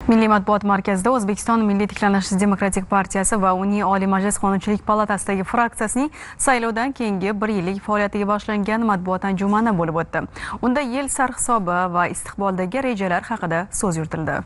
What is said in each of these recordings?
Milliy matbuot markazida O'zbekiston Milliy tiklanish demokratik partiyasi va uning Oliy Majlis Qonunchilik palatasidagi fraksiyasining saylovdan keyingi 1 yillik faoliyatiga boshlangan matbuot anjumani bo'lib o'tdi. Unda yil sarhisobi va istiqboldagi rejalar haqida so'z yuritildi.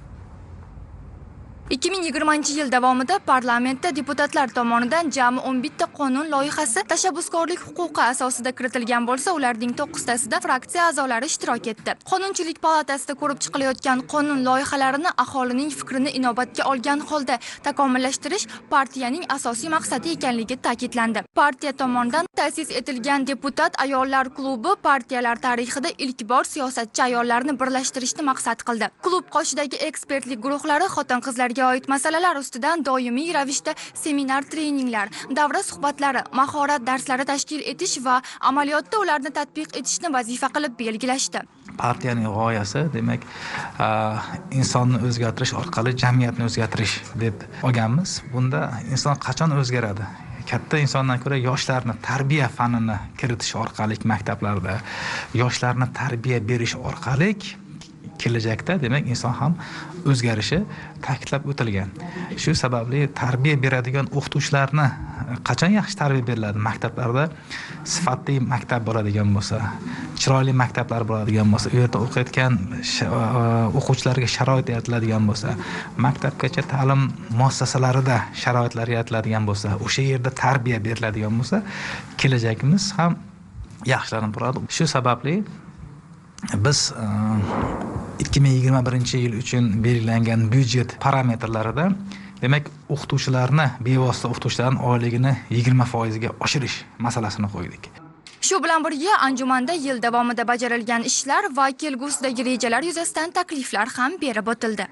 2020 yil davomida parlamentda deputatlar tomonidan jami 11 ta qonun loyihasi tashabbuskorlik huquqi asosida kiritilgan bo'lsa, ularning 9 tasida fraksiya a'zolari ishtirok etdi. Qonunchilik palatasida ko'rib chiqilayotgan qonun loyihalarini aholining fikrini inobatga olgan holda takomillashtirish partiyaning asosiy maqsadi ekanligi ta'kidlandi. Partiya tomonidan ta'sis etilgan deputat ayollar klubi partiyalar tarixida ilk bor siyosatchi ayollarni birlashtirishni maqsad qildi. Klub qoshidagi ekspertlik guruhlari xotin-qizlarga oid masalalar ustidan doimiy ravishda seminar, treninglar, davra suhbatlari, mahorat darslari tashkil etish va amaliyotda ularni tatbiq etishni vazifa qilib belgilashdi. Partiyaning g'oyasi, demak, insonni o'zgartirish orqali jamiyatni o'zgartirish deb olganmiz. Bunda inson qachon o'zgaradi? Katta insondan ko'ra yoshlarni tarbiya fanini kiritish orqali maktablarda, yoshlarni tarbiya berish orqali kelajakda demak inson ham o'zgarishi ta'kidlab o'tilgan. Shu sababli tarbiya beradigan o'qituvchilarni qachon yaxshi tarbiya beriladi? Maktablarda sifatli maktab bo'ladigan bo'lsa, chiroyli maktablar bo'ladigan bo'lsa, u yerda o'qiyotgan o'quvchilarga sharoit yaratiladigan bo'lsa, maktabgacha ta'lim muassasalarida sharoitlar yaratiladigan bo'lsa, o'sha yerda tarbiya beriladigan bo'lsa, kelajakimiz ham yaxshilanib boradi. Shu sababli biz 2021 yil uchun belgilangan byudjet parametrlarida demak o'qituvchilarni, bevosita o'qituvchilarning oyligini 20% ga oshirish masalasini qo'ydik. Shu bilan birga anjumanda yil davomida bajarilgan ishlar va kelgusidagi rejalar yuzasidan takliflar ham berib o'tildi.